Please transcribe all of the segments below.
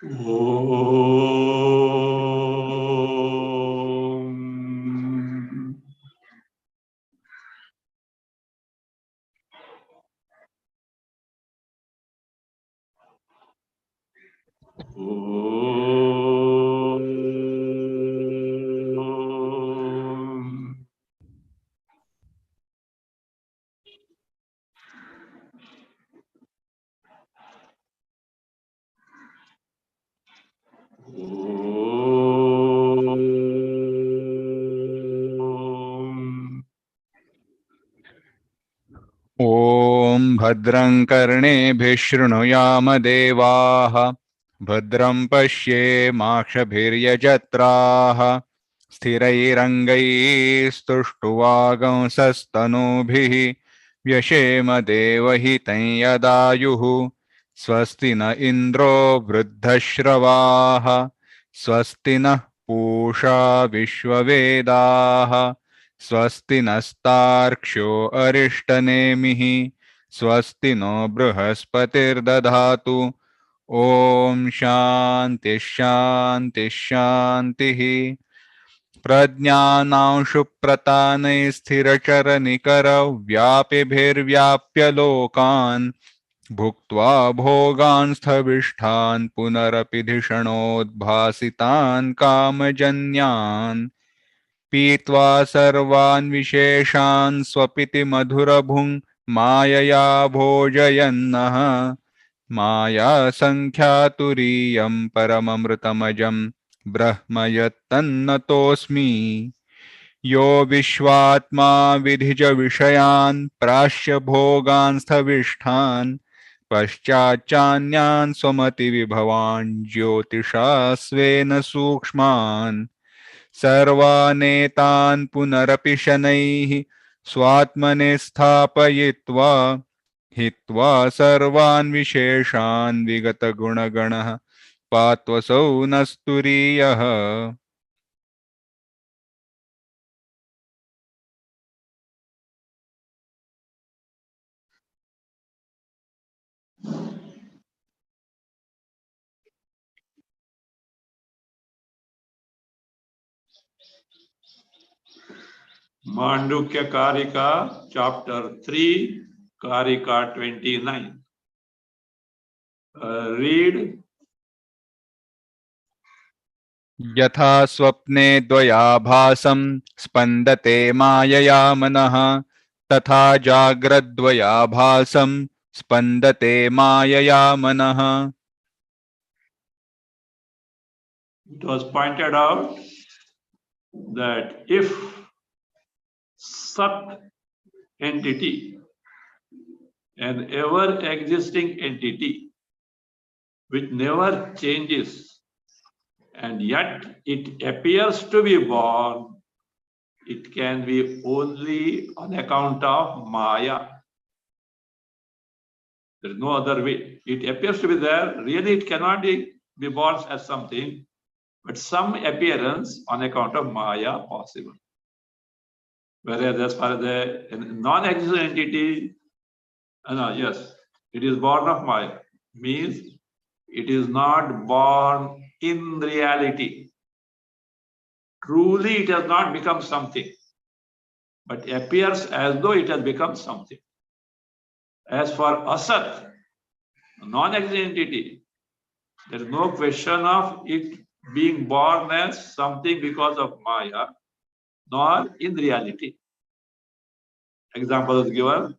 ॐ भद्रं कर्णेभिः शृणुयाम देवाः भद्रं पश्येमाक्षभिर्यजत्राः स्थिरैरङ्गैस्तुष्टुवागंसस्तनूभिः व्यशेम देवहितं यदायुः स्वस्ति न इन्द्रो वृद्धश्रवाः स्वस्ति नः पूषा विश्ववेदाः स्वस्ति नस्तार्क्ष्यो अरिष्टनेमिः स्वस्ति नो बृहस्पतिर्दधातु ॐ शान्ति शान्ति शान्तिः प्रज्ञानां शुप्रतानैस्थिरचरनिकरव्यापिभिर्व्याप्य लोकान् भुक्त्वा भोगान् स्थविष्ठान् पुनरपि धिषणोद्भासितान् कामजन्यान् पीत्वा सर्वान् विशेषान् स्वपिति मधुरभुङ् मायया भोजयन्नः मायासङ्ख्यातुरीयं परममृतमजं ब्रह्म यत्तन्नतोऽस्मि यो विश्वात्मा विधिजविषयान् प्राश्य भोगान् स्थविष्ठान् पश्चाच्चान्यान् स्वमतिविभवान् ज्योतिषा स्वेन सूक्ष्मान् सर्वानेतान् पुनरपि शनैः स्वात्मने स्थापयित्वा हित्वा सर्वान् विशेषान् विगतगुणगणः पात्वसौ नस्तुरीयः Mandukya Karika, chapter 3, Karika 29. Read. यथा स्वप्ने द्वयाभासं स्पन्दते मायया मनः तथा जाग्रद्वयाभासं स्पन्दते मायया मनः. It was pointed out that if Sat entity, an ever-existing entity which never changes, and yet it appears to be born, it can be only on account of Maya. There is no other way. It appears to be there. Really, it cannot be born as something, but some appearance on account of Maya possible. Whereas as far as the non-existent entity, yes, it is born of Maya, means it is not born in reality. Truly, it has not become something, but appears as though it has become something. As for Asat, non-existent entity, there is no question of it being born as something because of Maya, nor in reality. Example is given.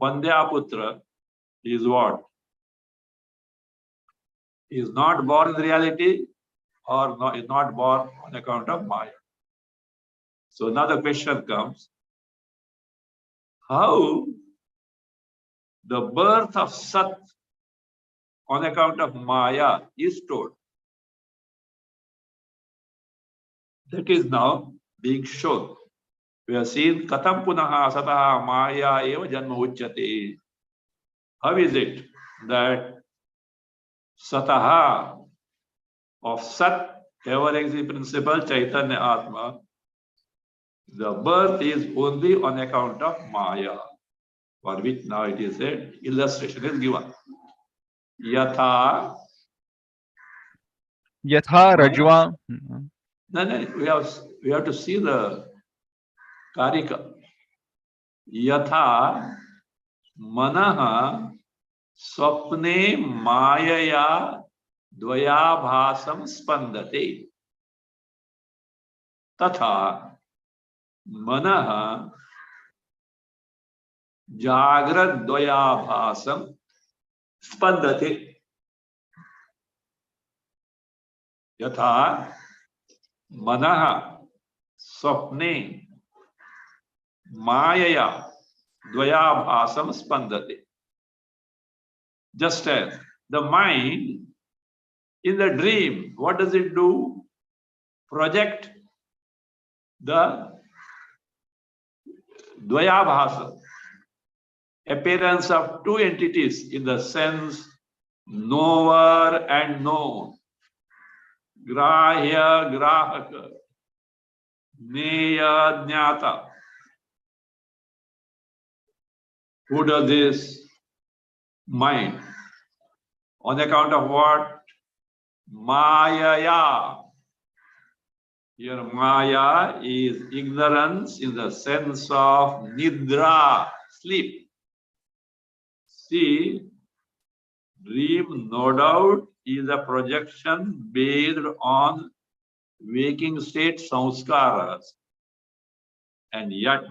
Vandyaputra is what? He is not born in reality or is not born on account of Maya. So now the question comes, how the birth of Sat on account of Maya is told? That is now being shown. We have seen Katam Punaha Sataha Maya Eva Janma Uchyate. How is it that Sataha of Sat, ever-existing principle, Chaitanya Atma, the birth is only on account of Maya, for which now it is said, illustration is given. Yatha Yatha Mana. rajvam. No, we have to see the Karika. Yatha manaha swapne mayaya dvayabhasam spandate. Tatha manaha jagrad dvayabhasam spandate. Yatha manaha swapne mayaya dvayabhasam spandate. Just as the mind in the dream, what does it do? Project the dvayabhasa, appearance of two entities in the sense knower and known. Grahya, grahaka, neya, jnata. Who does this? Mind. On account of what? Mayaya. Here Maya is ignorance in the sense of nidra, sleep. See, dream no doubt is a projection based on waking state samskaras. And yet,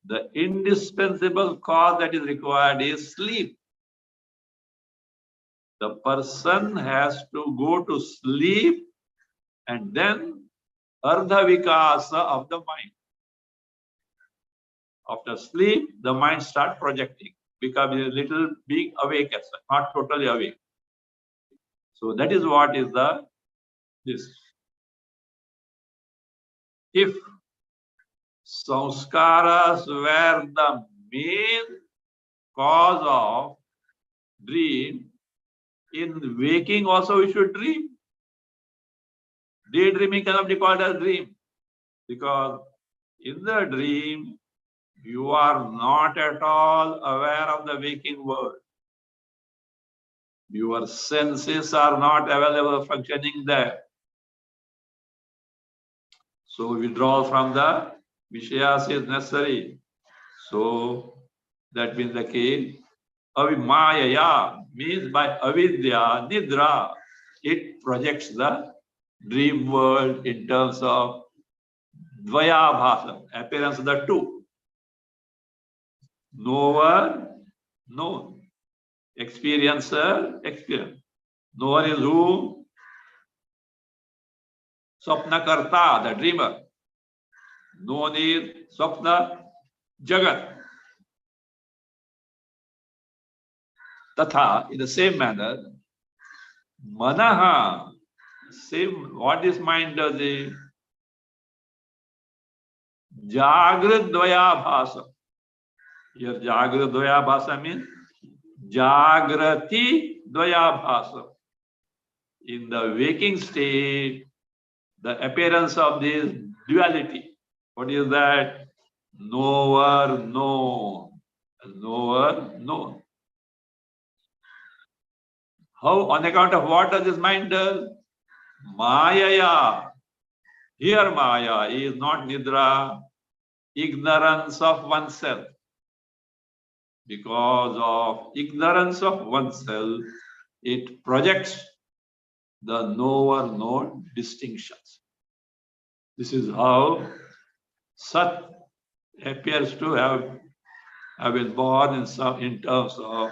the indispensable cause that is required is sleep. The person has to go to sleep and then ardha vikasa of the mind. After sleep, the mind starts projecting, becoming a little being awake, not totally awake. So that is what is this. If samskaras were the main cause of dream, in waking also we should dream. Daydreaming cannot be called as dream, because in the dream you are not at all aware of the waking world. Your senses are not available functioning there. So withdrawal from the Vishayas is necessary. So that means the case. Avimaya means by avidya, nidra, it projects the dream world in terms of dvayabhasa, appearance of the two. Knower, known. Experiencer, experience. Knower is who? Swapnakarta, the dreamer. Known is Swapna Jagat. Tatha, in the same manner, Manaha, same, what this mind does is Jagrat Dvaya Bhasa. Here Jagrat Dvaya Bhasa means Jagrati Dvaya Bhasa. In the waking state, the appearance of this duality. What is that? Knower, known. Knower, known. How, on account of what does this mind do? Mayaya. Here Maya is not Nidra, ignorance of oneself. Because of ignorance of oneself, it projects the knower-known distinctions. This is how Sat appears to have been born in terms of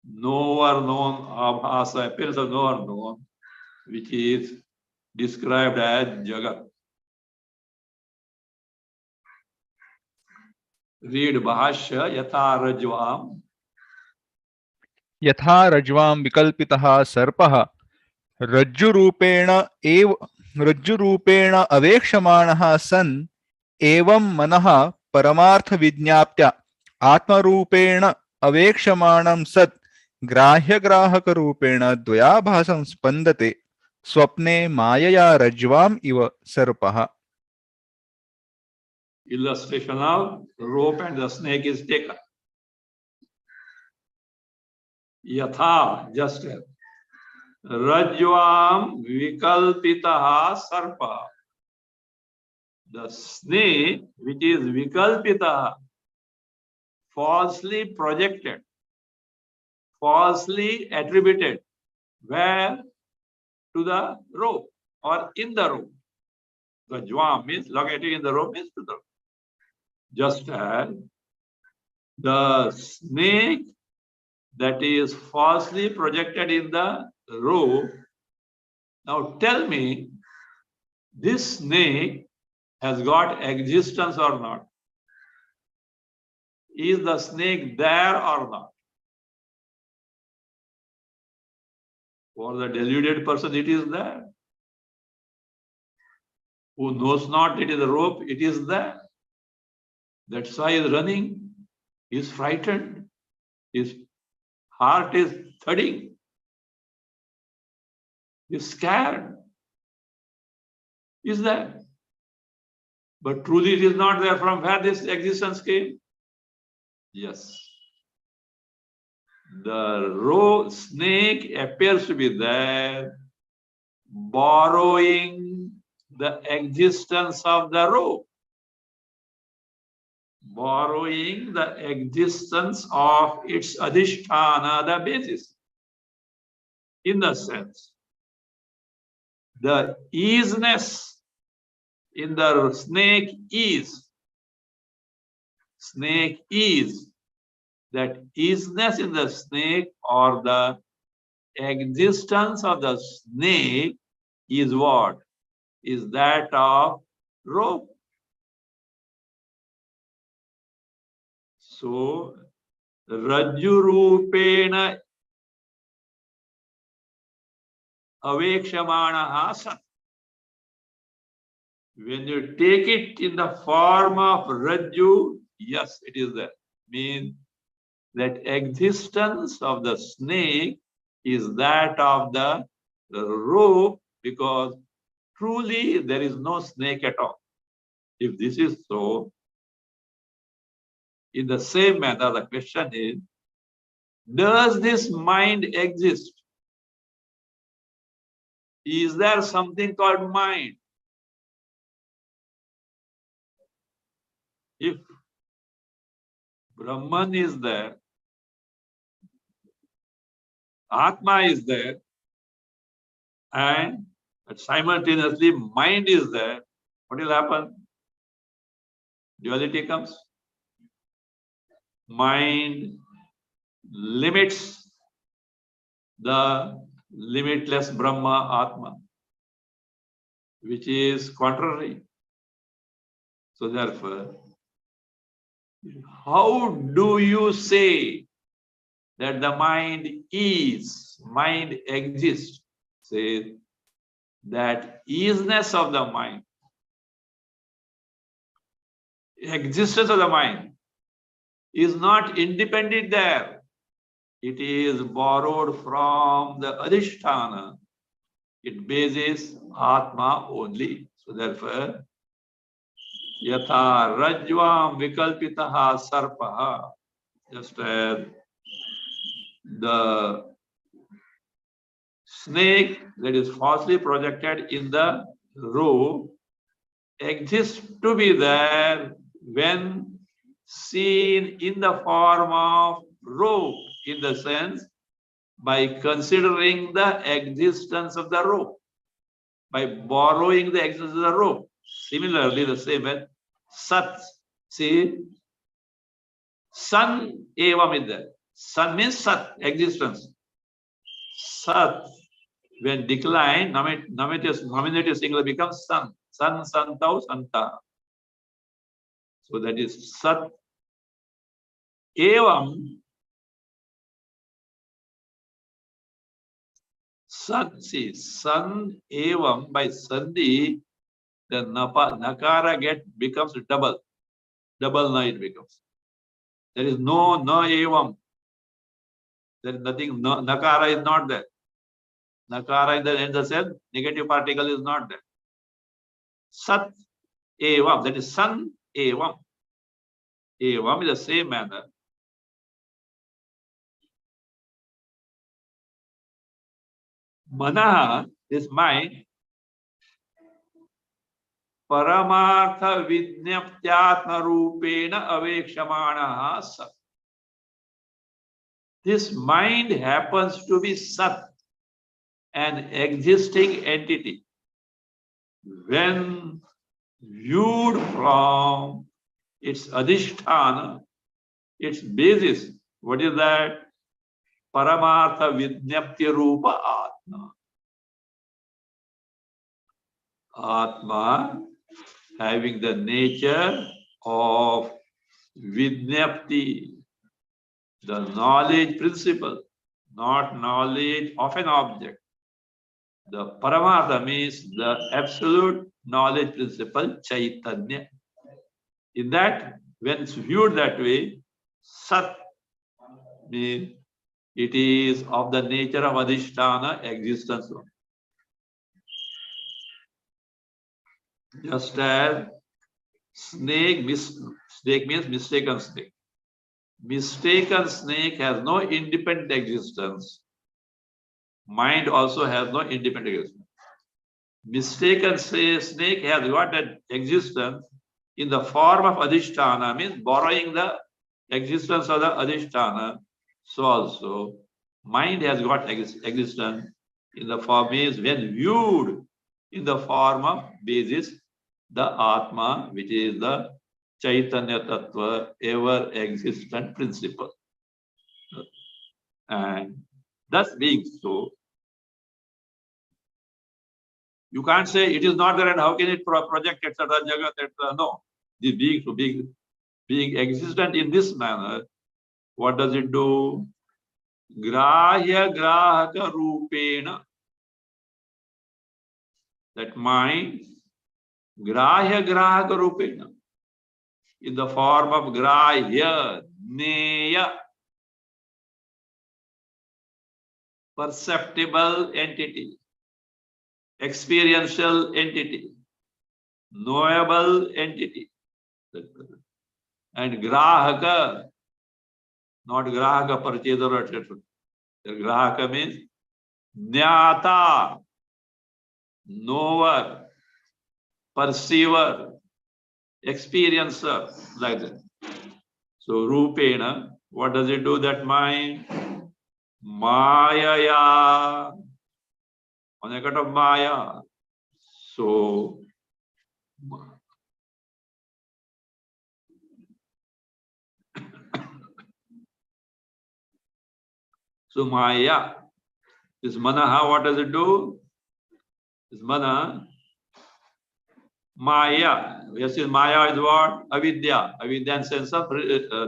knower-known abhasa, appearance of knower-known, which is described as Jagat. Read Bhashya Yatha Rajvam. Yatha rajvam vikalpitaha sarpaha रज्जुरूपेण अवेक्षमाणः सन् एवं मनः परमार्थ विज्ञाप्य आत्मरूपेण अवेक्षमाणं सत् ग्राह्यग्राहकरूपेण द्वयाभासं स्पन्दते स्वप्ने मायया रज्ज्वाम् इव सर्पः. Illustration of rope and the snake is taken. Yatha, just as Rajvam vikalpitaha sarpa. The snake which is vikalpitaha, falsely projected, falsely attributed, where? To the rope or in the rope. Rajvam means located in the rope means to the rope. Just as the snake that is falsely projected in the rope. Now tell me, this snake has got existence or not? Is the snake there or not? For the deluded person, it is there. Who knows not it is a rope, it is there. That's why he is running. He is frightened. His heart is thudding. He is scared. Is there? But truly it is not there. From where this existence came? Yes. The snake appears to be there, borrowing the existence of the rope, borrowing the existence of its adhisthana, the basis. In the sense, the easiness in the snake is, that easiness in the snake or the existence of the snake is what? Is that of rope. So, Rajurupena Avekshamanaha Sat. When you take it in the form of Rajju, yes, it is there. Means that existence of the snake is that of the rope, because truly there is no snake at all. If this is so, in the same manner, the question is, does this mind exist? Is there something called mind? If Brahman is there, Atma is there, and simultaneously mind is there, what will happen? Duality comes. Mind limits the limitless Brahma Atma, which is contrary. So therefore, how do you say that the mind exists? Say that isness of the mind, existence of the mind is not independent there. It is borrowed from the adhisthana. It bases Atma only. So therefore, Yatha Rajvam Vikalpitaha Sarpaha, just as the snake that is falsely projected in the rope exists to be there when seen in the form of rope, in the sense by considering the existence of the rope, by borrowing the existence of the rope. Similarly, the same way, Sat, see, Sun evam is there. Sun means Sat, existence. Sat, when declined, nominative singular becomes Sun. Sun, Santau, Santa. So that is Sat evam. Sun, see, Sun evam by Sandhi, the Nakara becomes double. Double na it becomes. There is no evam. There is nothing, no, Nakara is not there. Nakara in the sense, negative particle is not there. Sat evam, that is Sun evam. Evam is the same manner. Manaha, this mind, Paramartha Vidyaptyatma Rupena Avekshamanaha Sat. This mind happens to be Sat, an existing entity. When viewed from its adhisthana, its basis, what is that? Paramartha Vidyapti Rupa Atma. Atma having the nature of Vidyapti, the knowledge principle, not knowledge of an object. The Paramartha means the absolute knowledge principle, Chaitanya. In that, when it's viewed that way, Sat means it is of the nature of Adhisthana, existence. Just as snake means mistaken snake. Mistaken snake has no independent existence. Mind also has no independent existence. Mistaken snake has got that existence in the form of Adhisthana, means borrowing the existence of the Adhisthana. So also, mind has got existence in the form, means when viewed in the form of basis, the Atma, which is the Chaitanya Tattva, ever existent principle. And thus being so, you can't say it is not there and how can it project, etc., jagat, etc. No. The being existent in this manner, what does it do? Grahya grahaka rupena. That mind, grahya grahaka rupena, in the form of grahya, neya, perceptible entity, experiential entity, knowable entity. And grahaka, not grahaka parchedara, etc. Grahaka means jnata, knower, perceiver, experiencer, like that. So rupena, what does it do, that mind? Mayaya, on account of maya. So maya, this manaha, what does it do? This mana, maya. Yes, maya is what? Avidya. Avidya in sense of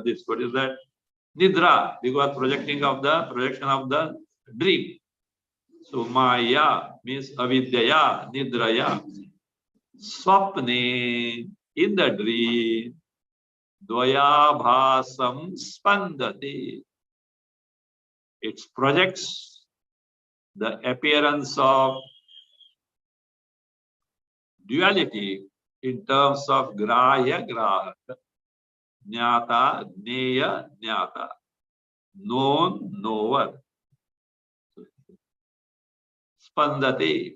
this. What is that? Nidra, because projection of the dream. So maya means avidyaya, nidraya. Swapne, in the dream, dvaya bhasam spandati. It projects the appearance of duality in terms of grahya grahaka, jnata jneya jnata, known knower. Spandati,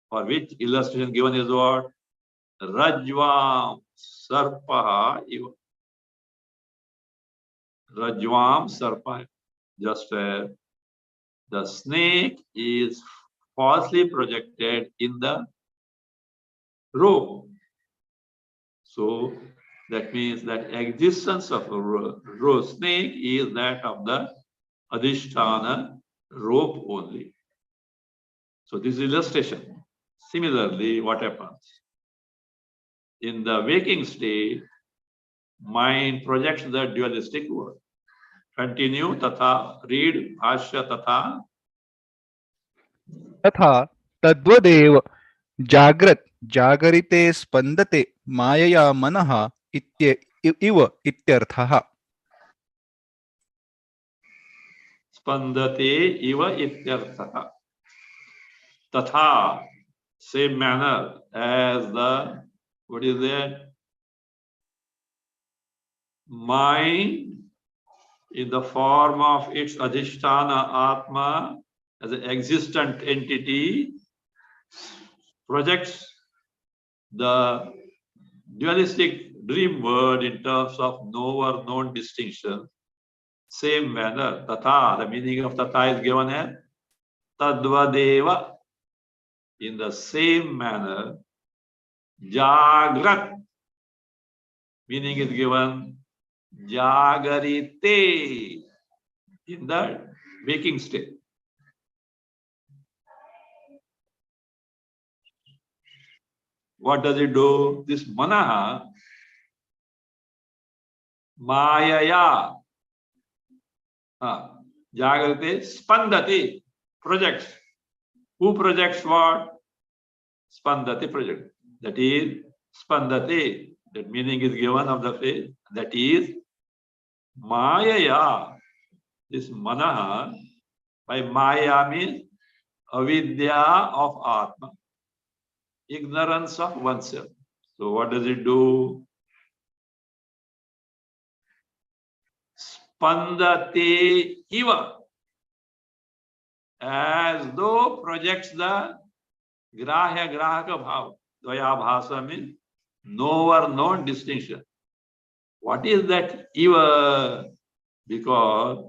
for which illustration given is what? Rajvam sarpaha iva. Rajvam sarpaha. Just as the snake is falsely projected in the rope. So that means that existence of a snake is that of the Adhisthana rope only. So this is illustration. Similarly, what happens? In the waking state, mind projects the dualistic world. Continue, tatha, read, Bhashya tatha. तथा तद्वदेव जाग्रत जागरिते स्पन्दते मायया मनः इव इत्यर्थः. Spandate iva ityartha. Tatha, same manner as the, what is that? Mind in the form of its adhisthana atma as an existent entity projects the dualistic dream world in terms of knower known distinction, same manner, tatha, the meaning of tatha is given as tadvadeva. In the same manner, jagrat, meaning is given jagarite, in the waking state. What does it do? This manaha, mayaya, jagarite, spandati, projects. Who projects what? Spandati project. That is spandati. That meaning is given of the phrase. That is mayaya. This manaha, by maya means avidya of atma, ignorance of oneself. So what does it do? Spandate iva, as though projects the grahya grahaka bhav. Dvaya bhasa means knower known distinction. What is that iva? Because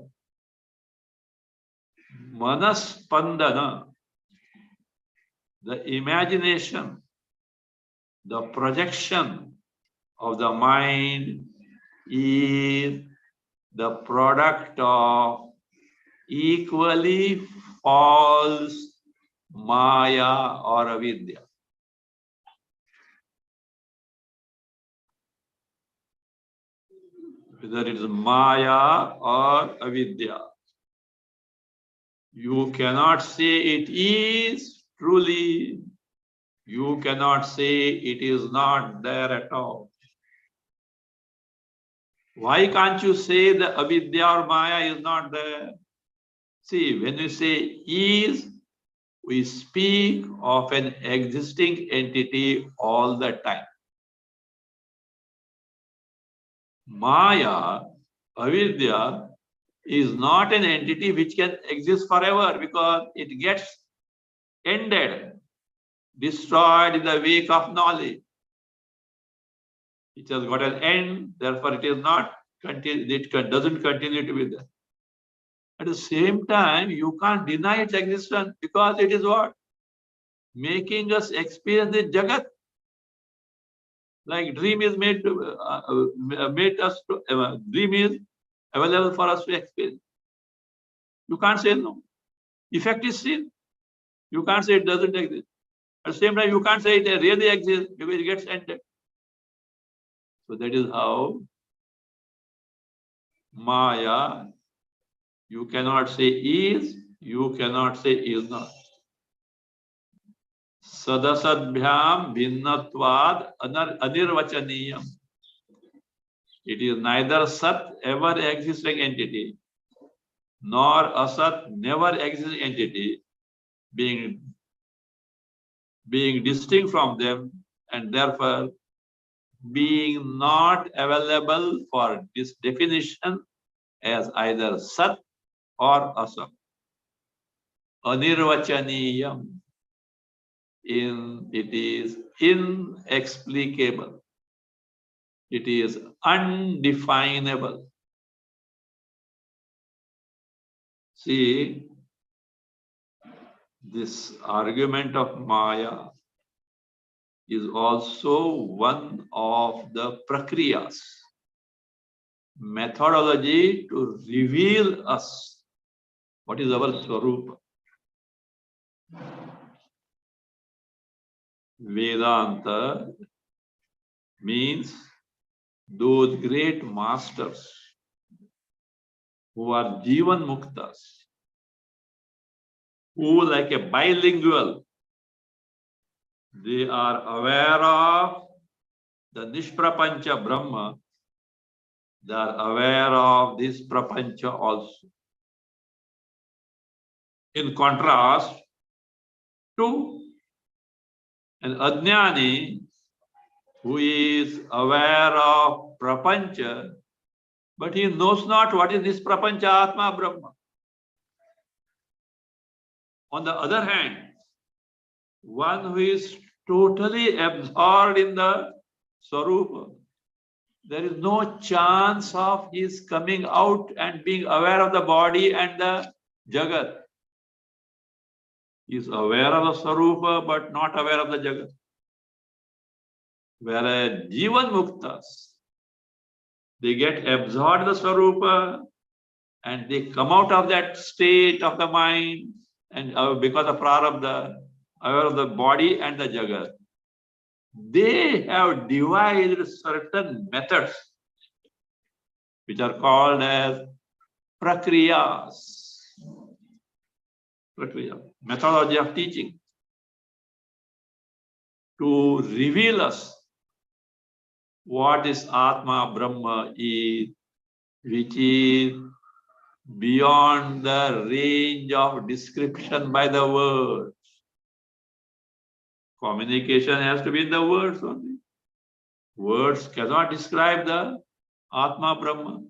manaspandana, the imagination, the projection of the mind is the product of equally false maya or avidya. Whether it is maya or avidya, you cannot say it is truly, you cannot say it is not there at all. Why can't you say the avidya or maya is not there? See, when we say is, we speak of an existing entity all the time. Maya, avidya, is not an entity which can exist forever because it gets ended, destroyed in the wake of knowledge. It has got an end, therefore it is not it doesn't continue to be there. At the same time, you can't deny its existence because it is what? Making us experience the jagat. Like dream is made us to, dream is available for us to experience. You can't say no. Effect is seen. You can't say it doesn't exist. At the same time, you can't say it really exists because it gets ended. So that is how Maya, you cannot say is, you cannot say is not. Sadasadbhyam bhinnatvad anirvachaniyam. It is neither Sat, ever existing entity, nor Asat, never existing entity, being distinct from them, and therefore being not available for this definition as either Sat or Asat. Anirvachaniyam. It is inexplicable. It is undefinable. See, this argument of Maya is also one of the prakriyas, methodology to reveal us what is our swarupa. Vedanta means those great masters who are Jivan Muktas, who like a bilingual, they are aware of the Nishprapancha Brahma, they are aware of this Prapancha also. In contrast to an Ajnani who is aware of Prapancha, but he knows not what is this Prapancha Atma Brahma. On the other hand, one who is totally absorbed in the Swarupa, there is no chance of his coming out and being aware of the body and the Jagat. He is aware of the Swarupa but not aware of the Jagat. Whereas Jivan Muktas, they get absorbed in the Swarupa and they come out of that state of the mind and because of Prarabdha, aware of the body and the Jagat. They have devised certain methods which are called as prakriyas. Prakriya, methodology of teaching, to reveal us what is Atma Brahma is, which is beyond the range of description by the words. Communication has to be in the words only. Words cannot describe the Atma Brahma.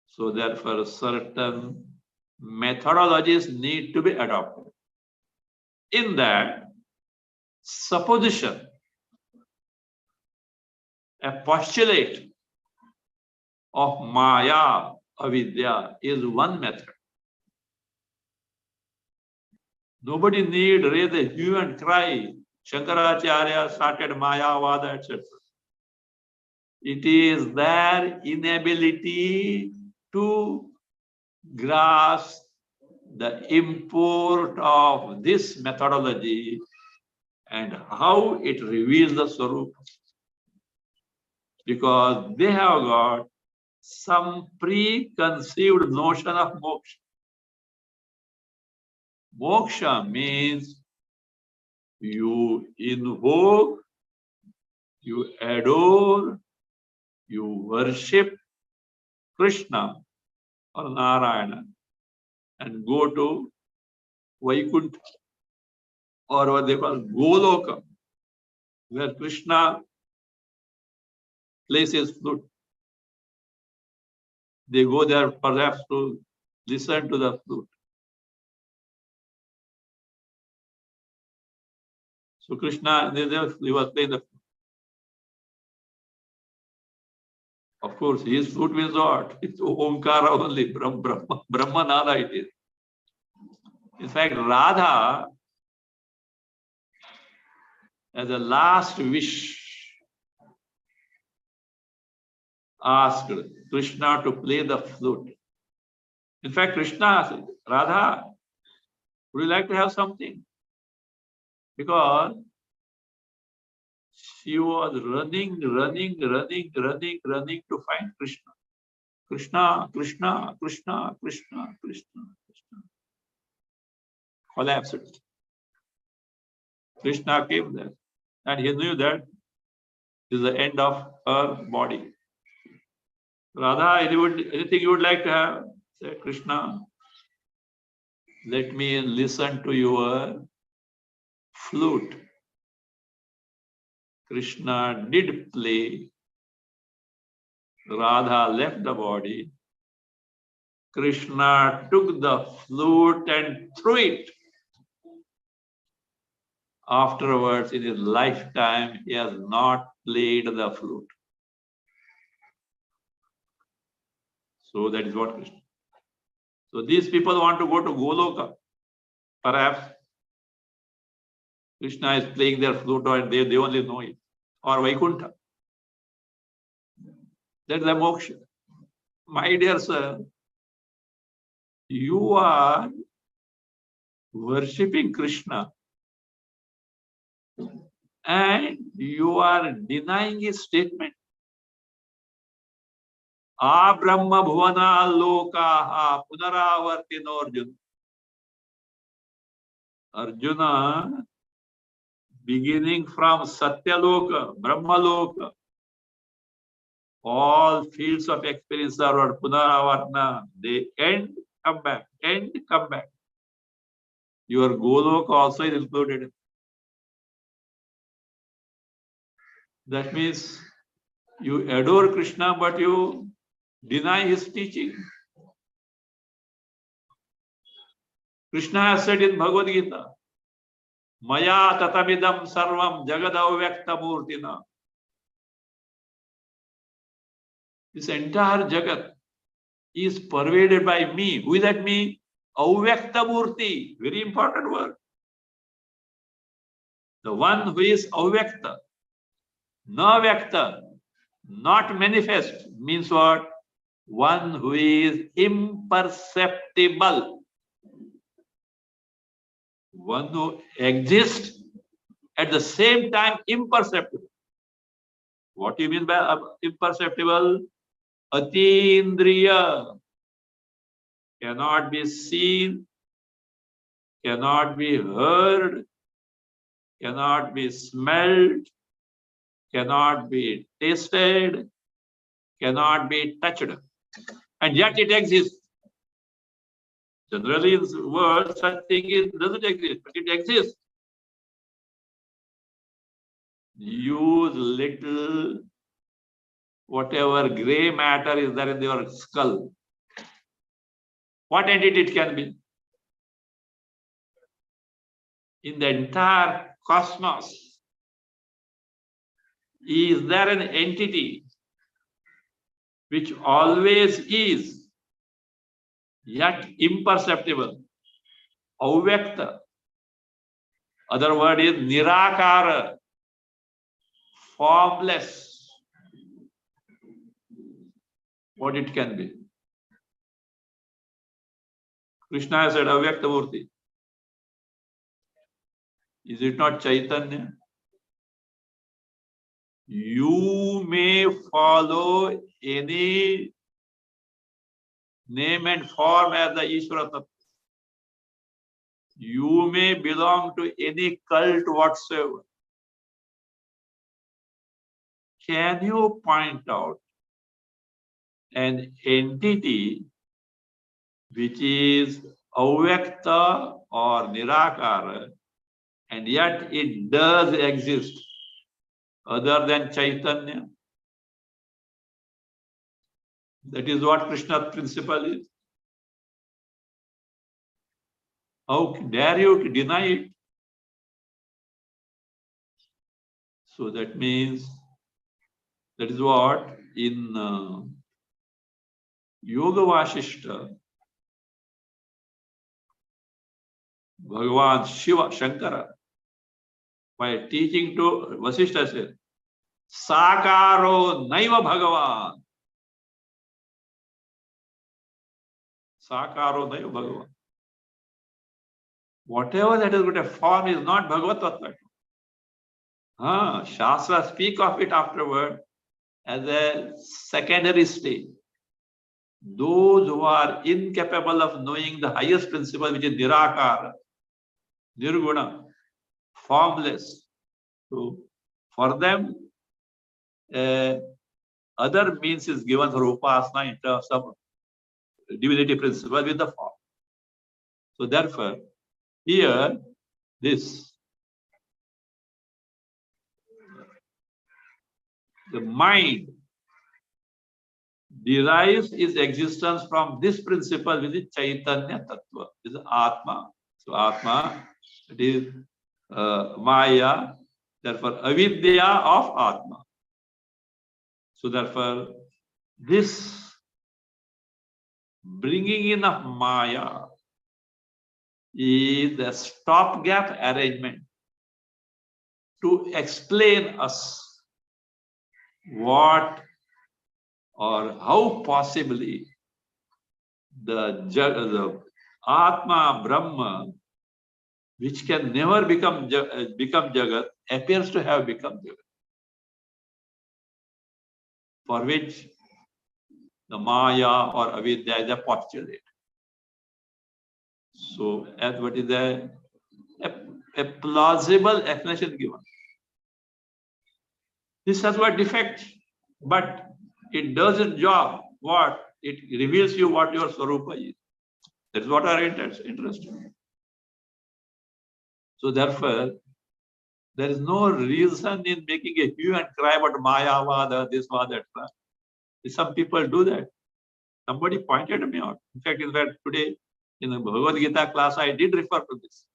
So therefore, certain methodologies need to be adopted. In that, supposition, a postulate of Maya, avidya, is one method. Nobody need raise a hue and cry. Shankaracharya started Mayavada, etc. It is their inability to grasp the import of this methodology and how it reveals the Swarupa. Because they have got some preconceived notion of moksha. Moksha means you invoke, you adore, you worship Krishna or Narayana and go to Vaikuntha, or what they call Goloka, where Krishna plays his flute. They go there perhaps to listen to the flute. So Krishna, he was playing the flute. Of course, his flute means what? It's Omkara only, Brahmanala it is. In fact, Radha, as a last wish, asked Krishna to play the flute. In fact, Krishna said, Radha, would you like to have something? Because she was running to find Krishna. Krishna, Krishna, Krishna, Krishna, Krishna, Krishna. Collapsed. Krishna came there and he knew that this is the end of her body. Radha, anything you would like to have? Say, Krishna, let me listen to your flute. Krishna did play. Radha left the body. Krishna took the flute and threw it. Afterwards, in his lifetime, he has not played the flute. So that is what Krishna. So these people want to go to Goloka. Perhaps Krishna is playing their flute and they only know it. Or Vaikuntha. That is the moksha. My dear sir, you are worshipping Krishna and you are denying his statement. A Brahma Bhuvana Lokaha Punaravartino Arjuna. Arjuna, beginning from Satyaloka, Brahmaloka, all fields of experience are Punaravartana. They end, come back, end, come back. Your Goloka also is included. That means you adore Krishna, but you deny his teaching. Krishna has said in Bhagavad Gita, Maya tatamidam sarvam jagadavyakta murtina. This entire jagat is pervaded by me. Who is that me? Avyakta murti. Very important word. The one who is avyakta, na vyakta, not manifest, means what? One who is imperceptible. One who exists at the same time imperceptible. What do you mean by imperceptible? Atindriya. Cannot be seen, cannot be heard, cannot be smelled, cannot be tasted, cannot be touched. And yet it exists. Generally in the world, such thing doesn't exist, but it exists. Use little whatever gray matter is there in your skull. What entity it can be? In the entire cosmos, is there an entity which always is, yet imperceptible? Avyakta. Other word is nirakara, formless. What it can be? Krishna has said avyakta murti. Is it not Chaitanya? You may follow any name and form as the Ishvara Tattva. You may belong to any cult whatsoever. Can you point out an entity which is avyakta or nirakara, and yet it does exist other than Chaitanya? That is what Krishna's principle is. How dare you to deny it? So that means, that is what in Yoga Vashishta, Bhagavan Shiva, Shankara, by teaching to Vasishta said, Sakaro Naiva Bhagavan. Sakaro Naiva Bhagavan. Whatever that is good a form is not Bhagavad Tattva. Shastra speak of it afterward as a secondary stage. Those who are incapable of knowing the highest principle, which is Nirakara, Nirguna, formless. So for them, other means is given for Upasana in terms of divinity principle with the form. So therefore, here, the mind derives its existence from this principle, which is Chaitanya Tattva, which is Atma. So Atma, it is Maya, therefore avidya of Atma. So therefore, this bringing in of Maya is a stopgap arrangement to explain us what or how possibly the Atma, Brahma, which can never become Jagat, appears to have become Jagat, for which the Maya or Avidya is a postulate. So, as what is a plausible explanation given. This has got defect, but it does its job. What? It reveals you what your Swarupa is. That is what our interest in. So therefore, there is no reason in making a hue and cry about Maya, Vada, this, Vada, that. Some people do that. Somebody pointed me out. In fact, today In the Bhagavad Gita class, I did refer to this.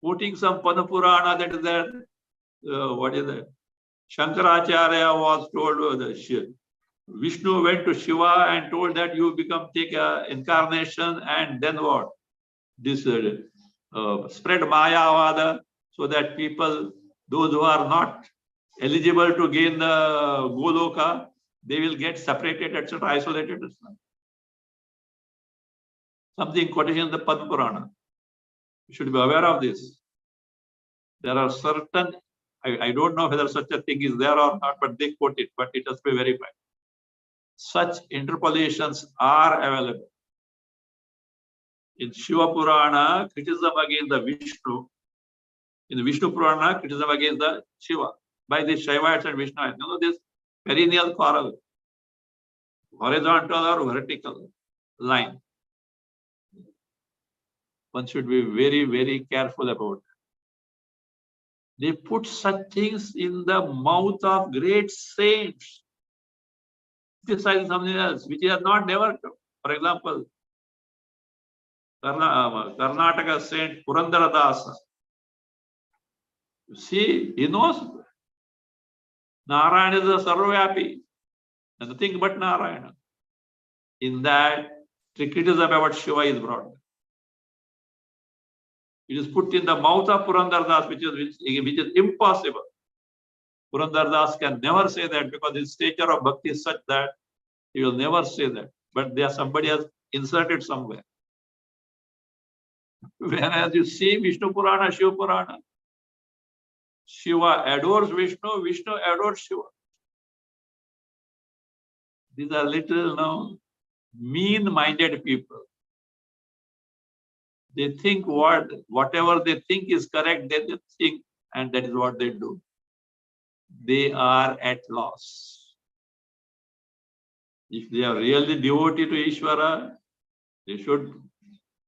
Quoting some Padapurana, that is that, what is that? Shankaracharya was told Vishnu went to Shiva and told that you take a incarnation and then what? This spread Mayavada so that people, those who are not eligible to gain the Goloka, they will get separated, etc., isolated. Something quotation in the Padma Purana. You should be aware of this. There are certain, I don't know whether such a thing is there or not, but they quote it, but it has to be verified. Such interpolations are available. In Shiva Purana, criticism against the Vishnu. In the Vishnu Purana, criticism against the Shiva. By the Shaivites and Vaishnavas. You know this perennial quarrel. Horizontal or vertical line. One should be very, very careful about it. They put such things in the mouth of great saints. Criticizing something else, which is not never true. For example, Karnataka saint Purandara Dasa. You see, he knows Narayana is a Sarvavyapi, nothing but Narayana. In that, criticism about Shiva is brought. It is put in the mouth of Purandara Das, which is impossible. Purandara Das can never say that because his stature of bhakti is such that he will never say that. But there somebody has inserted somewhere. Whereas you see Vishnu Purana, Shiva Purana, Shiva adores Vishnu, Vishnu adores Shiva. These are little mean-minded people. They think whatever they think is correct, they think, and that is what they do. They are at loss. If they are really devotee to Ishvara, they should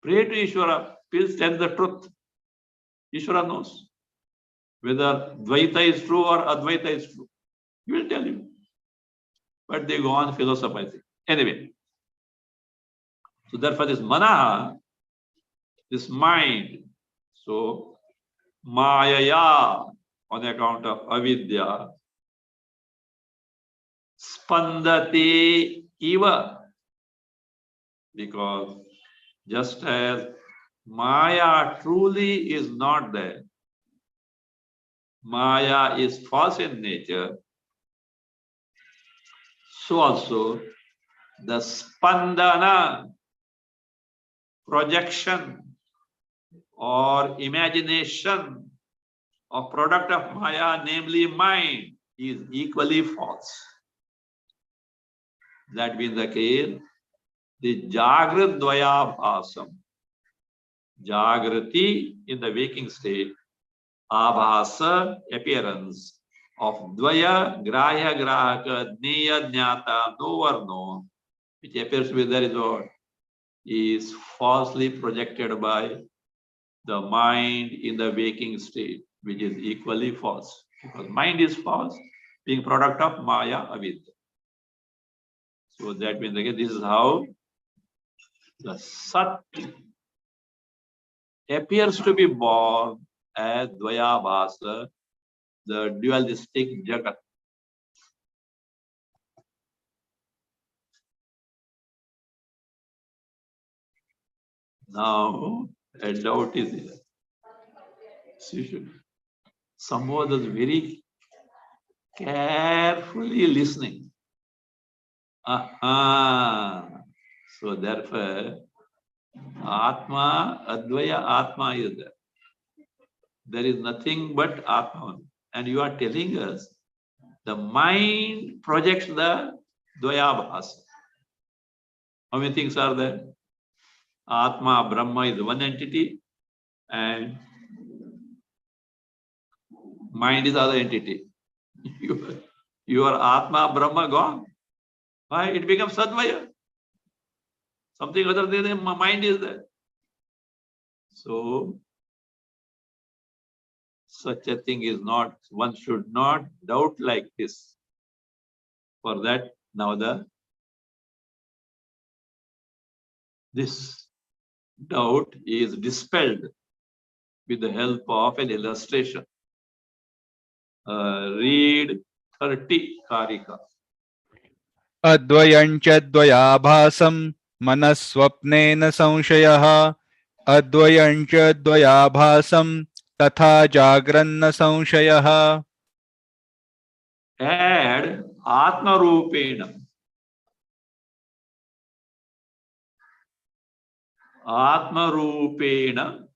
pray to Ishvara. Please tell the truth. Ishvara knows whether Dvaita is true or Advaita is true. He will tell you. But they go on philosophizing. Anyway, so therefore this Manaha, this mind, so Mayaya, on account of avidya, spandati eva, because just as Maya truly is not there, Maya is false in nature, so also the spandana, projection or imagination of product of Maya, namely mind, is equally false. That being the case, the Jagrat Dvaya Bhasam, Jagrati in the waking state, Abhasa, appearance of Dvaya, Grahya, Grahaka, Jnaya, Jnata, knower, known, which appears to be the result, is falsely projected by the mind in the waking state, which is equally false. Because mind is false, being product of Maya, avidya. So that means again, this is how the Sat appears to be born as Dvayabhasa, the dualistic Jagat. Now, a doubt is here. So someone is very carefully listening. So therefore, Atma, Advaya Atma is there. There is nothing but Atma. And you are telling us the mind projects the Dvayabhasa. How many things are there? Atma, Brahma is one entity and mind is other entity. Your Atma, Brahma gone. Why? It becomes Sadvaya. Something other than the mind is there. So, such a thing is not, one should not doubt like this. For that, now this doubt is dispelled with the help of an illustration. Read 30 Karika. अद्वयञ्च द्वयाभासं मनस्वप्नेन संशयः अद्वयञ्च द्वयाभासं तथा जाग्रन्न संशयः. Add Atma Rupena. Atma Rupena.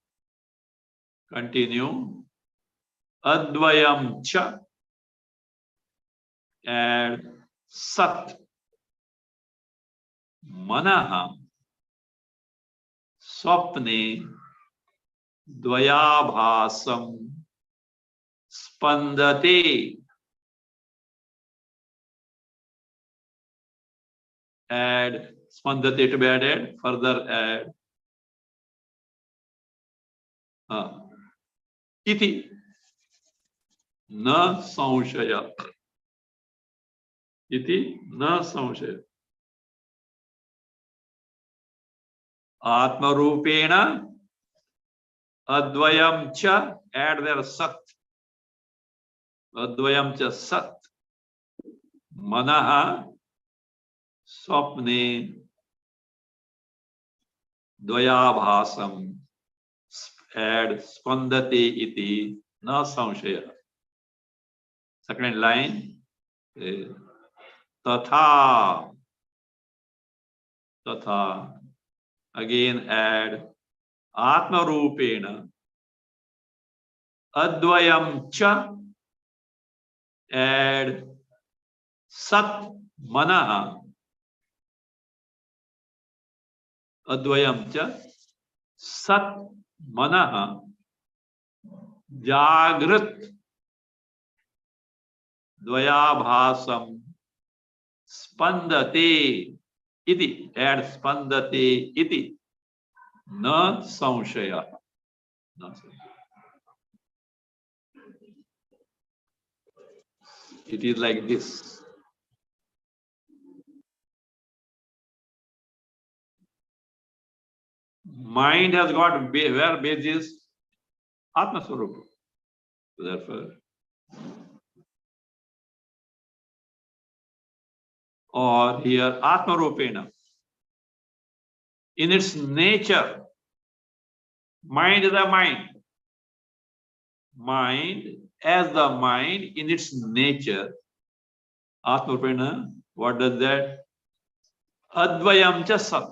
Continue. Advayam cha. Add Sat. Manaha. Swapne. Dvayabhasam. Spandate. Add spandate to be added. Further add iti na samshaya. Iti na samshaya. Atma Rupena Advayam cha. Add there Sat. Advayam cha Sat. Manaha Swapne Dvayabhasam. Add Spandate iti na samshaya. Second line. Tatha. Tatha. Again add Atma Rupena Advayam cha. Add Sat Manaha. Advayam cha Sat Manaha Jagrat Dvayabhasam Spandate iti. Add Spandate iti na samshaya. It is like this. Mind has got where base is Atma Swarupa. Therefore, or here Atma Rupena. In its nature, mind is a mind. Mind as the mind in its nature. Atma Rupena, what does that? Advayam cha Sat.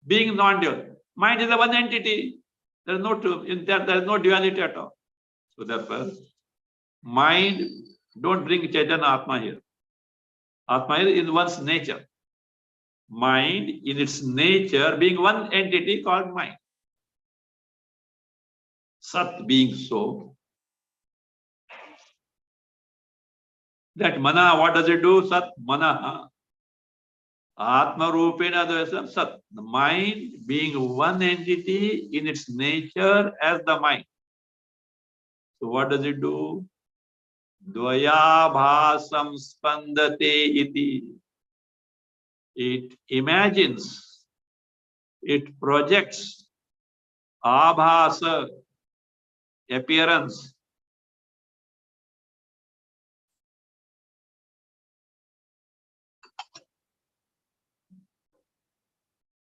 Being non-dual. Mind is a one entity. There is no duality at all. So therefore, mind, don't bring Chaitanya Atma here. Atma is in one's nature. Mind in its nature being one entity called mind. Sat being so. That mana, what does it do? Sat, mana. Atma Rupena Dvayasam Sat. The mind being one entity in its nature as the mind. So what does it do? Dvayabhasam spandate iti. It imagines, it projects abhasa, appearance.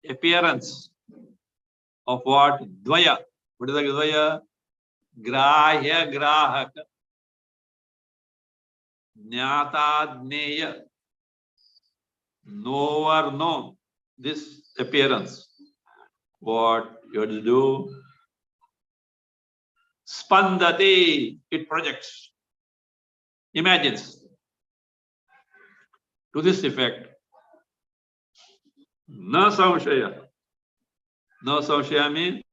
Appearance of what? Dvaya. What is the Dvaya? Grahya, grahaka. Jnata, jneya. Knower, known. This appearance. What you have to do? Spandate. It projects. Imagines. To this effect. Na samshaya. Na samshaya means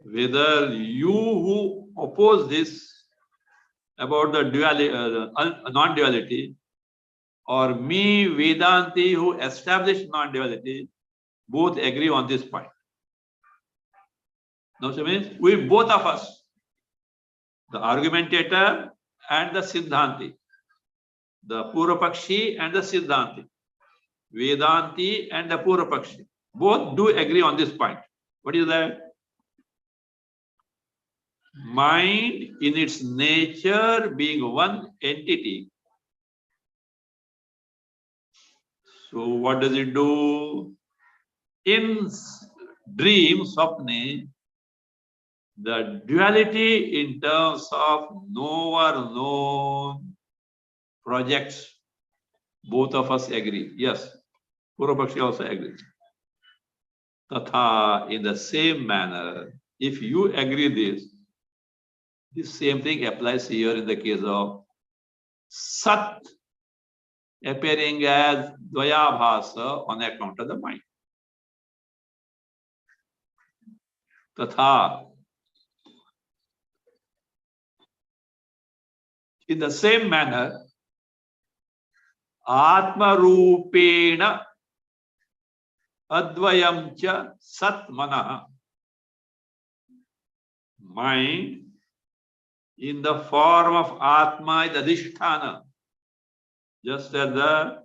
whether you who oppose this about the duality, non-duality, or me, Vedanti, who established non-duality, both agree on this point. Now, so means we both of us, the argumentator and the Siddhanti, the Purvapakshi and the Siddhanti, Vedanti and the Purvapakshi, Both do agree on this point. What is that? Mind in its nature being one entity. So what does it do? In dream, Swapne, the duality in terms of knower known projects, both of us agree. Yes, Purvapakshi also agrees. Tatha, in the same manner, if you agree this, the same thing applies here in the case of Sat appearing as Dvayabhasa on account of the mind. Tatha, in the same manner, Atma Rupena Advayam cha Sat Manaha, mind in the form of Atma is Adhisthana, just as the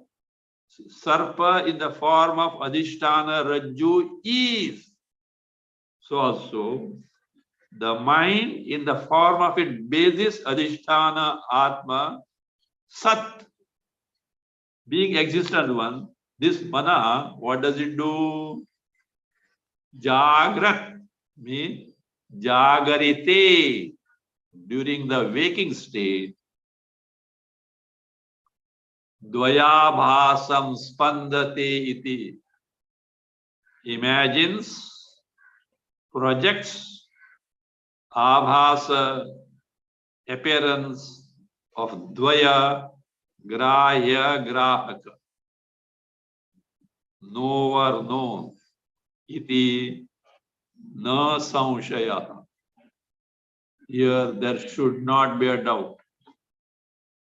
Sarpa in the form of Adhisthana Rajju is. So also, the mind in the form of its basis Adhisthana Atma Sat, being existent one, this mana, what does it do? Jagrat means jagarite, during the waking state. Dvayabhasam spandate iti, imagines, projects, abhasa, appearance of dvaya, grahya, grahaka, knower, known, iti, na samshaya. Here there should not be a doubt.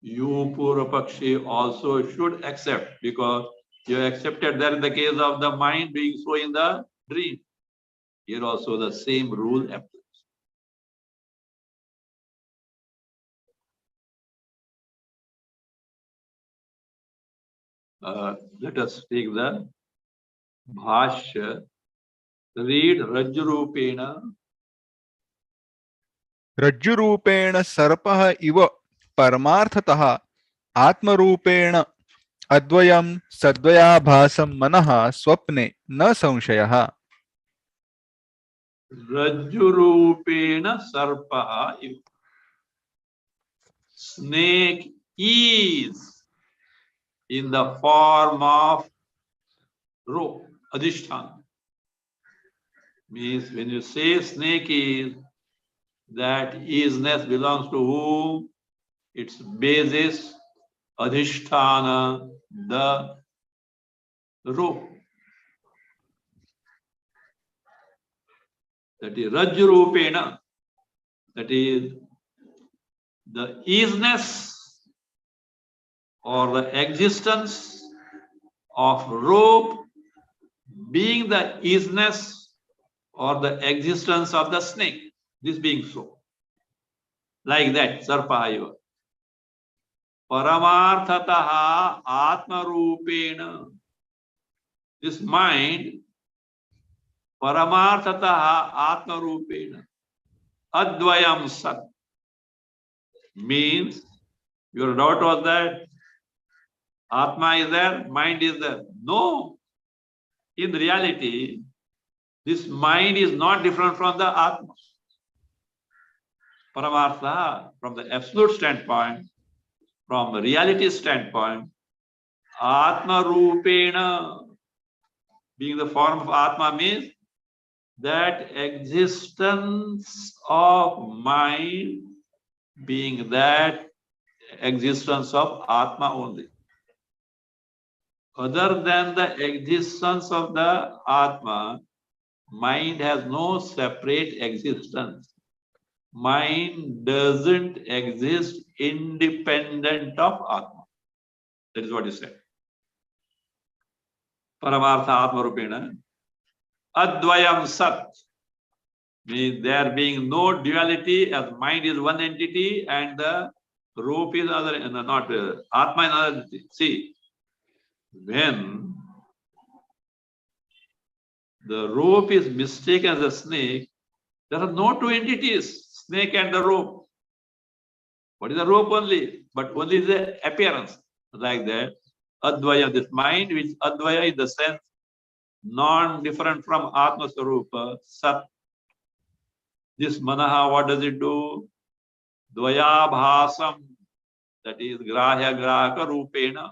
You, Purvapakshi, also should accept, because you accepted that in the case of the mind being so in the dream. Here also the same rule applies. Let us take the Bhashya. Read Rajrupena. रज्जुरूपेण सर्पः इव परमार्थतः आत्मरूपेण अद्वयं सद्वयाभासं मनः स्वप्ने न संशयः. Rajrupena Sarpaha. Snake is in the form of rope, Adhisthana. Means when you say snake is, that isness belongs to whom? Its basis, Adhisthana, the rope. That is Rajrupena. That is the isness or the existence of rope being the isness or the existence of the snake. This being so. Like that, Sarpaiva. Paramarthataha Atma Rupena. This mind, Paramarthataha Atma Rupena. Advayam Sat. Means, your doubt was that Atma is there, mind is there. No. In reality, this mind is not different from the Atma. Paramartha, from the absolute standpoint, from the reality standpoint, Atma Rupena, being the form of Atma, means that existence of mind being that existence of Atma only. Other than the existence of the Atma, mind has no separate existence. Mind doesn't exist independent of Atma. That is what he said. Paramartha Atma Rupena. Advayam Sat. Means there being no duality, as mind is one entity and the rope is other, not Atma is another entity. See, when the rope is mistaken as a snake, there are no two entities, snake and the rope. What is the rope only? But only the appearance. Like that. Advaya, this mind which Advaya in the sense non-different from Atma Swarupa, Sat. This Manaha, what does it do? Dvaya Bhasam, that is Grahya Grahaka Rupena,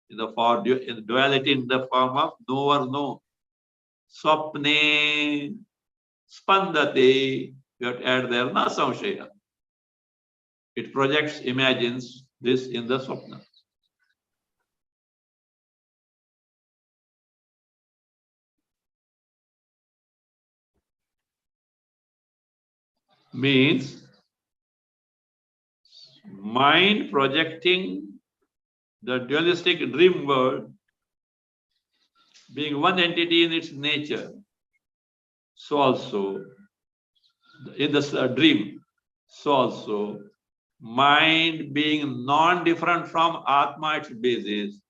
in the form, in duality in the form of knower no. Swapne Spandate, you have to add there na samshaya. It projects, imagines this in the swapna. Means mind projecting the dualistic dream world being one entity in its nature. So also in the dream, so also mind being non-different from Atma its basis,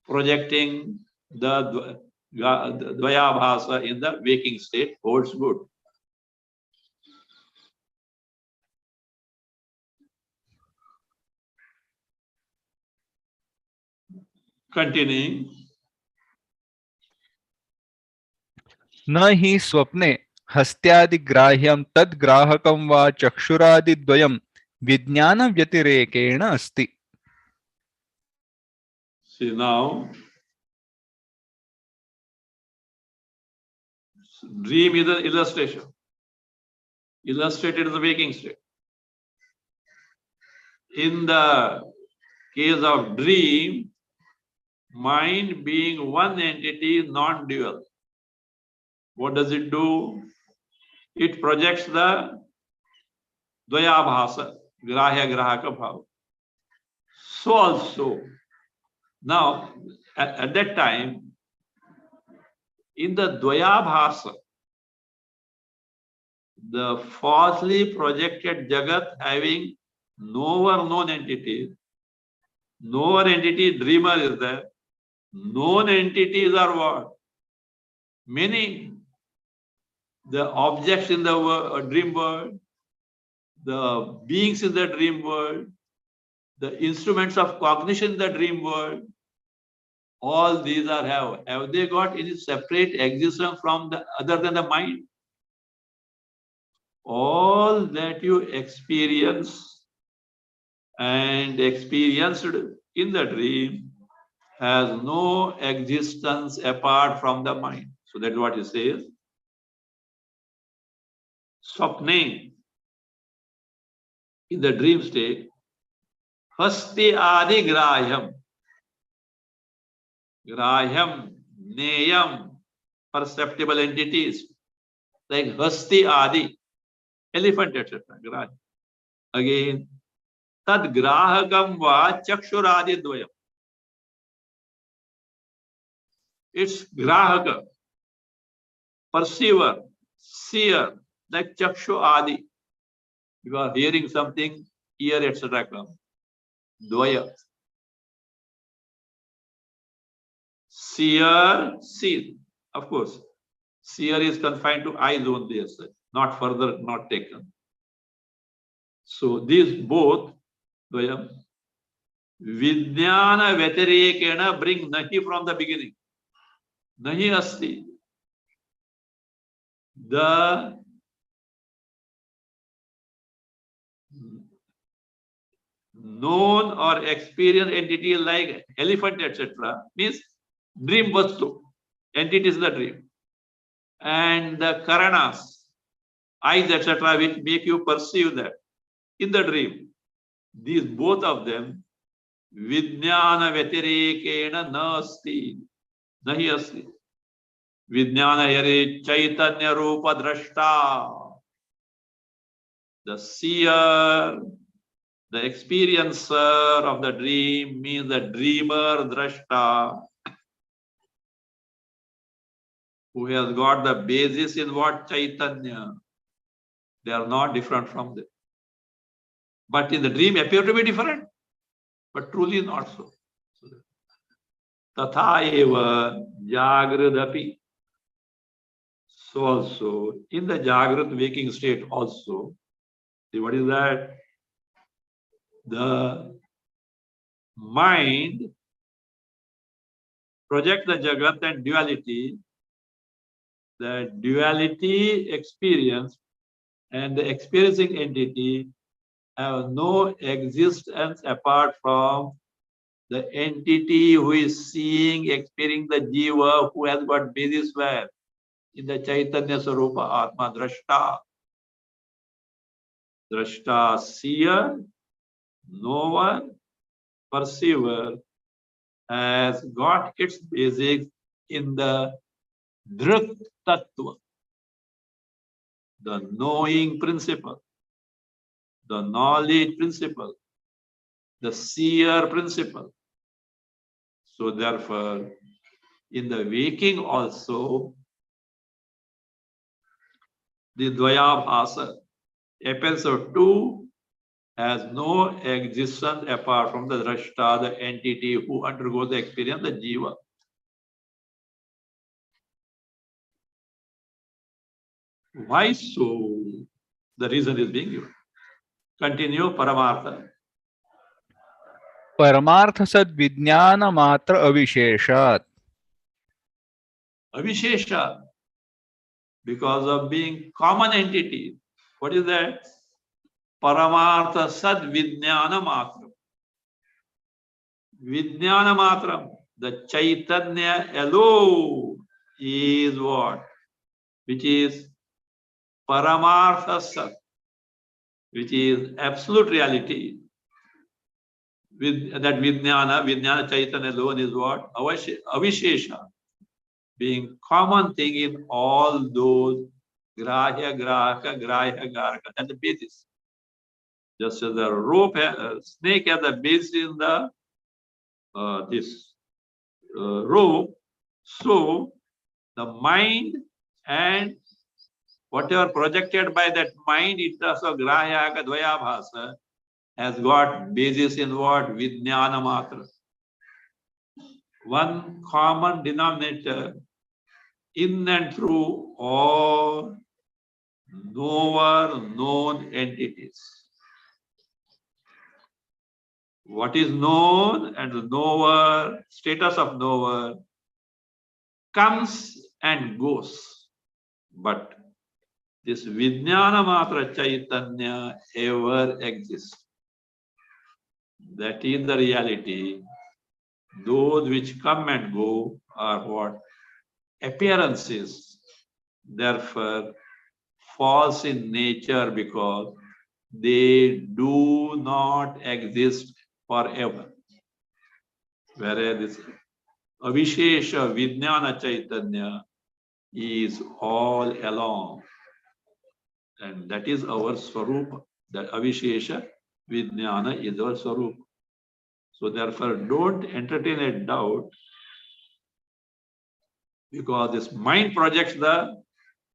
projecting the Dvayabhasa in the waking state holds good. Continuing. न हि स्वप्ने हस्त्यादिग्राह्यं तद्ग्राहकं वा चक्षुरादिद्वयं विज्ञानव्यतिरेकेण अस्ति. See now, dream is an illustration. Illustrated is the waking state. In the case of dream, mind being one entity, non-dual. What does it do? It projects the Dvayabhasa, Grahya Grahaka Bhava. So also, now at that time, in the Dvayabhasa, the falsely projected Jagat having knower known entity, knower entity, dreamer is there, known entities are what? Many. The objects in the dream world, the beings in the dream world, the instruments of cognition in the dream world, all these are have they got any separate existence from the other than the mind? All that you experience and experienced in the dream has no existence apart from the mind. So that's what he says. Swapne, in the dream state, Hasti Adi Grahyam. Grahyam, Neyam, perceptible entities like Hasti Adi, elephant, etc. Grahyam. Again, Tad Grahakam va Chakshuradi Dvayam. It's Grahaka, perceiver, seer, like Chakshu Adi. You are hearing something, ear, etc. come. Dvaya. Seer, see. Of course, seer is confined to eyes only as such, not further, not taken. So these both, Dvaya, Vijnana Vyatirekena bring Nahi from the beginning. Nahi Asti. The known or experienced entity like elephant, etc., means dream vastu, entities in the dream. And the karanas, eyes, etc., which make you perceive that in the dream. These both of them, Vijnana Vyatirekena Nasti, Nahi Asti. Vijnana Yare Chaitanya Rupa Drashta. The seer, the experiencer of the dream means the dreamer, drashta, who has got the basis in what? Chaitanya. They are not different from them. But in the dream appear to be different, but truly not so. Tatha eva jagradapi. So also in the Jagrat waking state also, see what is that? The mind projects the Jagat and duality. The duality experience and the experiencing entity have no existence apart from the entity who is seeing, experiencing the jiva, who has got basis where? In the Chaitanya Sarupa Atma Drashta. Drashta, seer, knower, perceiver has got its basics in the Dhrit Tattva, the knowing principle, the knowledge principle, the seer principle. So therefore, in the waking also, the Dvayabhasa, episode 2, has no existence apart from the Drashta, the entity who undergoes the experience, the Jiva. Why so? The reason is being given. Continue, Paramartha. परमार्थ सद विज्ञान मात्र अविशेषात्. Avishesha, because of being common entity. What is that? Paramartha sad vijnana matram. Vijnana matram. The Chaitanya alone is what? Which is Paramartha sat, which is absolute reality. With that Vijnana Chaitanya alone is what? Avishesha, being common thing in all those Grahya, Grahaka, Grahya, Garaka. That's the basis. Just as the rope, snake has the base in the this rope, so the mind and whatever projected by that mind in terms of Grahya, Dvayabhasa has got basis in what? Vijnana Matra. One common denominator in and through all knower known entities. What is known and the knower, status of knower, comes and goes. But this Vijnana Matra Chaitanya ever exists. That is the reality. Those which come and go are what? Appearances. Therefore, false in nature because they do not exist forever. Whereas this Avishesha Vijnana Chaitanya is all along. And that is our Swarupa. That Avishesha Vijnana is our Swarupa. So therefore, don't entertain a doubt because this mind projects the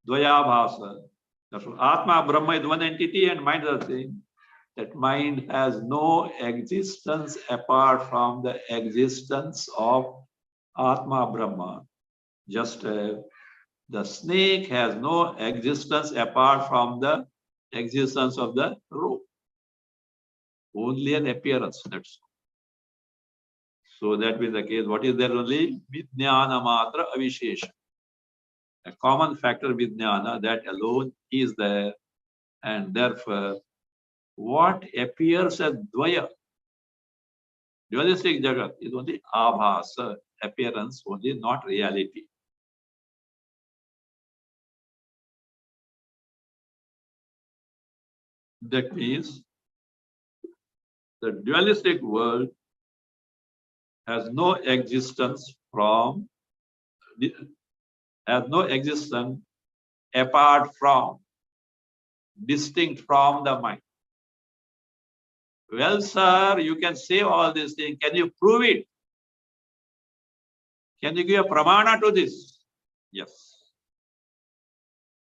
Dvayabhasa. Therefore, Atma, Brahma is one entity and mind is the thing. That mind has no existence apart from the existence of Atma, Brahma. Just as the snake has no existence apart from the existence of the rope. Only an appearance, that's all. So that being the case, what is there only? Vijnana Matra Avishesha. A common factor Vijnana, that alone is there. And therefore, what appears as Dvaya, dualistic Jagat, is only Abhasa, appearance, only not reality. That means the dualistic world has no existence from, has no existence apart from, distinct from the mind. Well, sir, you can say all these things. Can you prove it? Can you give a pramana to this? Yes.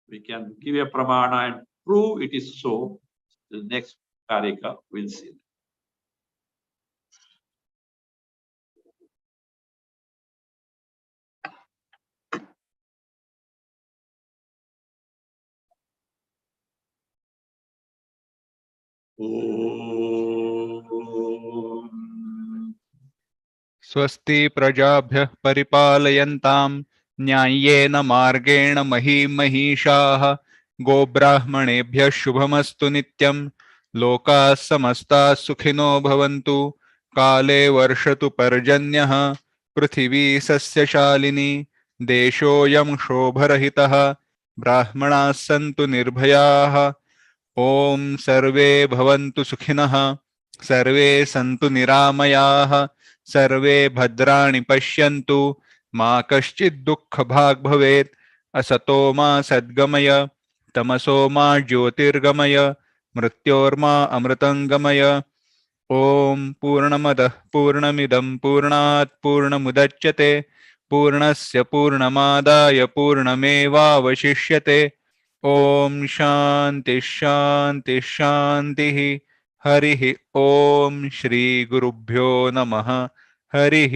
We can give a pramana and prove it is so. The next karika we'll see. स्वस्ति प्रजाभ्यः परिपालयन्तां न्याय्येन मार्गेण महीं महिषाः गोब्राह्मणेभ्यः शुभमस्तु नित्यं लोकाः समस्ताः सुखिनो भवन्तु काले वर्षतु पर्जन्यः पृथिवी सस्यशालिनी देशोऽयं शोभरहितः ब्राह्मणाः सन्तु निर्भयाः ॐ सर्वे भवन्तु सुखिनः सर्वे सन्तु निरामयाः सर्वे भद्राणि पश्यन्तु मा कश्चित् दुःखभाग् भवेत् असतो मा सद्गमय तमसो मा ज्योतिर्गमय मृत्योर्मा अमृतं गमय ॐ पूर्णमदः पूर्णमिदं पूर्णात् पूर्णमुदच्यते पूर्णस्य पूर्णमादाय पूर्णमेवावशिष्यते ॐ शान्ति शान्ति शान्तिः हरिः ॐ श्रीगुरुभ्यो नमः हरिः